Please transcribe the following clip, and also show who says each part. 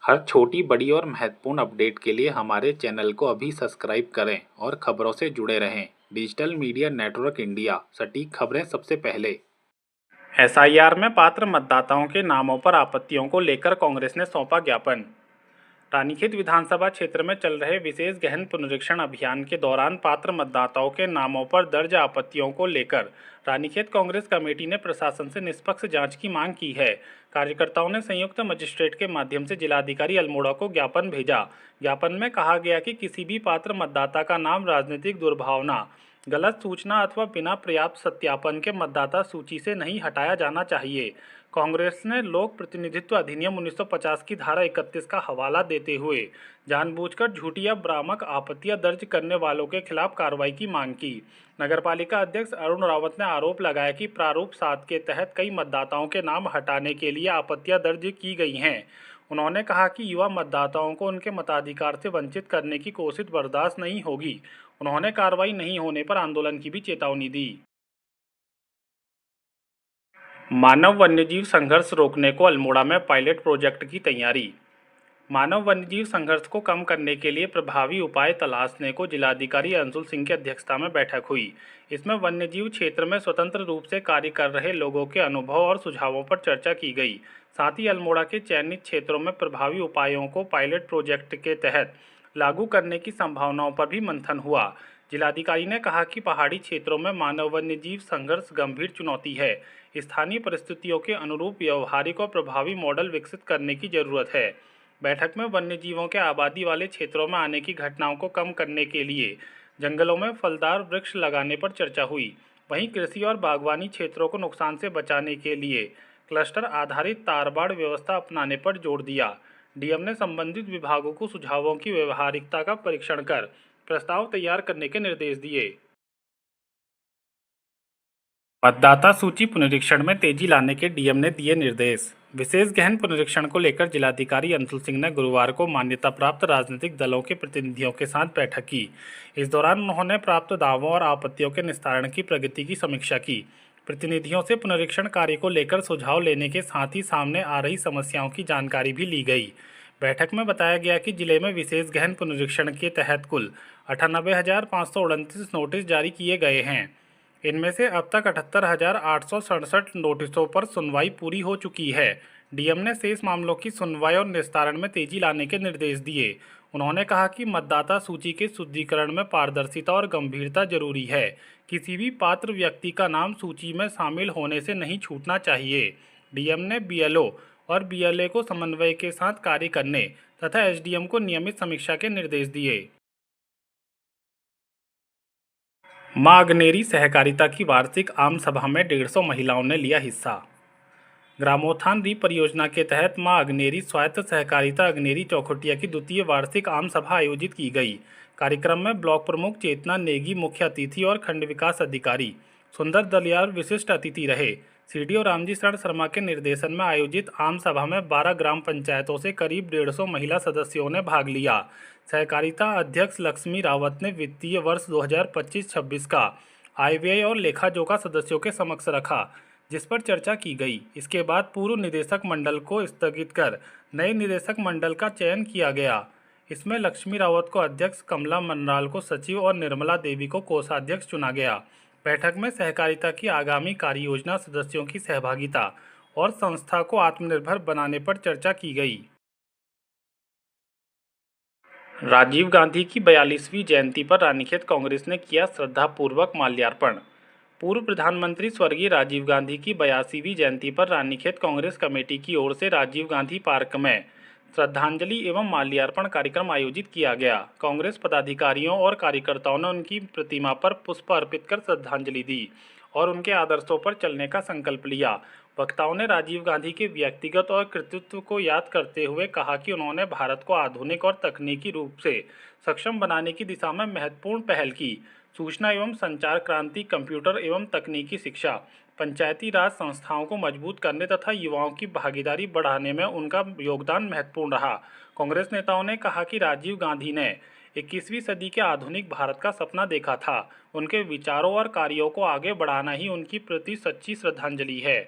Speaker 1: हर छोटी बड़ी और महत्वपूर्ण अपडेट के लिए हमारे चैनल को अभी सब्सक्राइब करें और खबरों से जुड़े रहें। डिजिटल मीडिया नेटवर्क इंडिया, सटीक खबरें सबसे पहले। एसआईआर में पात्र मतदाताओं के नामों पर आपत्तियों को लेकर कांग्रेस ने सौंपा ज्ञापन। रानीखेत विधानसभा क्षेत्र में चल रहे विशेष गहन पुनरीक्षण अभियान के दौरान पात्र मतदाताओं के नामों पर दर्ज आपत्तियों को लेकर रानीखेत कांग्रेस कमेटी ने प्रशासन से निष्पक्ष जांच की मांग की है। कार्यकर्ताओं ने संयुक्त मजिस्ट्रेट के माध्यम से जिलाधिकारी अल्मोड़ा को ज्ञापन भेजा। ज्ञापन में कहा गया कि किसी भी पात्र मतदाता का नाम राजनीतिक दुर्भावना, गलत सूचना अथवा बिना पर्याप्त सत्यापन के मतदाता सूची से नहीं हटाया जाना चाहिए। कांग्रेस ने लोक प्रतिनिधित्व अधिनियम 1950 की धारा 31 का हवाला देते हुए जानबूझकर झूठी या भ्रामक आपत्तियां दर्ज करने वालों के खिलाफ कार्रवाई की मांग की। नगरपालिका अध्यक्ष अरुण रावत ने आरोप लगाया कि प्रारूप 7 के तहत कई मतदाताओं के नाम हटाने के लिए आपत्तियां दर्ज की गई हैं। उन्होंने कहा कि युवा मतदाताओं को उनके मताधिकार से वंचित करने की कोशिश बर्दाश्त नहीं होगी। उन्होंने कार्रवाई नहीं होने पर आंदोलन की भी चेतावनी दी। मानव वन्यजीव संघर्ष रोकने को अल्मोड़ा में पायलट प्रोजेक्ट की तैयारी। मानव वन्यजीव संघर्ष को कम करने के लिए प्रभावी उपाय तलाशने को जिलाधिकारी अंशुल सिंह की अध्यक्षता में बैठक हुई। इसमें वन्यजीव क्षेत्र में स्वतंत्र रूप से कार्य कर रहे लोगों के अनुभव और सुझावों पर चर्चा की गई। साथ ही अल्मोड़ा के चयनित क्षेत्रों में प्रभावी उपायों को पायलट प्रोजेक्ट के तहत लागू करने की संभावनाओं पर भी मंथन हुआ। जिलाधिकारी ने कहा कि पहाड़ी क्षेत्रों में मानव वन्यजीव संघर्ष गंभीर चुनौती है। स्थानीय परिस्थितियों के अनुरूप व्यवहारिक और प्रभावी मॉडल विकसित करने की जरूरत है। बैठक में वन्यजीवों के आबादी वाले क्षेत्रों में आने की घटनाओं को कम करने के लिए जंगलों में फलदार वृक्ष लगाने पर चर्चा हुई। वहीं कृषि और बागवानी क्षेत्रों को नुकसान से बचाने के लिए क्लस्टर आधारित तारबाड़ व्यवस्था अपनाने पर जोर दिया। डीएम ने संबंधित विभागों को सुझावों की व्यवहारिकता का परीक्षण कर प्रस्ताव तैयार करने के निर्देश दिए। मतदाता सूची पुनरीक्षण में तेजी लाने के डीएम ने दिए निर्देश। विशेष गहन पुनरीक्षण को लेकर जिलाधिकारी अंशुल सिंह ने गुरुवार को मान्यता प्राप्त राजनीतिक दलों के प्रतिनिधियों के साथ बैठक की। इस दौरान उन्होंने प्राप्त दावों और आपत्तियों के निस्तारण की प्रगति की समीक्षा की। प्रतिनिधियों से पुनरीक्षण कार्य को लेकर सुझाव लेने के साथ ही सामने आ रही समस्याओं की जानकारी भी ली गई। बैठक में बताया गया कि जिले में विशेष गहन पुनरीक्षण के तहत कुल 98,529 नोटिस जारी किए गए हैं। इनमें से अब तक 78,867 नोटिसों पर सुनवाई पूरी हो चुकी है। डीएम ने शेष मामलों की सुनवाई और निस्तारण में तेजी लाने के निर्देश दिए। उन्होंने कहा कि मतदाता सूची के शुद्धिकरण में पारदर्शिता और गंभीरता जरूरी है। किसी भी पात्र व्यक्ति का नाम सूची में शामिल होने से नहीं छूटना चाहिए। डीएम ने बीएलओ और बीएलए को समन्वय के साथ कार्य करने तथा एसडीएम को नियमित समीक्षा के निर्देश दिए। मां अग्नेरी सहकारिता की वार्षिक आम सभा में 150 महिलाओं ने लिया हिस्सा। ग्रामोत्थान री परियोजना के तहत मां अग्नेरी स्वायत्त सहकारिता अग्नेरी चौखुटिया की द्वितीय वार्षिक आम सभा आयोजित की गई। कार्यक्रम में ब्लॉक प्रमुख चेतना नेगी मुख्य अतिथि और खंड विकास अधिकारी सुंदर दलियार विशिष्ट अतिथि रहे। सीडीओ रामजी शरण शर्मा के निर्देशन में आयोजित आम सभा में 12 ग्राम पंचायतों से करीब 150 महिला सदस्यों ने भाग लिया। सहकारिता अध्यक्ष लक्ष्मी रावत ने वित्तीय वर्ष 2025-26 का आय व्यय और लेखा जोखा सदस्यों के समक्ष रखा, जिस पर चर्चा की गई। इसके बाद पूर्व निदेशक मंडल को स्थगित कर नए निदेशक मंडल का चयन किया गया। इसमें लक्ष्मी रावत को अध्यक्ष, कमला मनराल को सचिव और निर्मला देवी को कोषाध्यक्ष चुना गया। बैठक में सहकारिता की आगामी कार्य योजना, सदस्यों की सहभागिता और संस्था को आत्मनिर्भर बनाने पर चर्चा की गई। राजीव गांधी की 42वीं जयंती पर रानीखेत कांग्रेस ने किया श्रद्धापूर्वक माल्यार्पण। पूर्व प्रधानमंत्री स्वर्गीय राजीव गांधी की 82वीं जयंती पर रानीखेत कांग्रेस कमेटी की ओर से राजीव गांधी पार्क में श्रद्धांजलि एवं माल्यार्पण कार्यक्रम आयोजित किया गया। कांग्रेस पदाधिकारियों और कार्यकर्ताओं ने उनकी प्रतिमा पर पुष्प अर्पित कर श्रद्धांजलि दी और उनके आदर्शों पर चलने का संकल्प लिया। वक्ताओं ने राजीव गांधी के व्यक्तिगत और कृतित्व को याद करते हुए कहा कि उन्होंने भारत को आधुनिक और तकनीकी रूप से सक्षम बनाने की दिशा में महत्वपूर्ण पहल की। सूचना एवं संचार क्रांति, कंप्यूटर एवं तकनीकी शिक्षा, पंचायती राज संस्थाओं को मजबूत करने तथा युवाओं की भागीदारी बढ़ाने में उनका योगदान महत्वपूर्ण रहा। कांग्रेस नेताओं ने कहा कि राजीव गांधी ने 21वीं सदी के आधुनिक भारत का सपना देखा था। उनके विचारों और कार्यों को आगे बढ़ाना ही उनकी प्रति सच्ची श्रद्धांजलि है।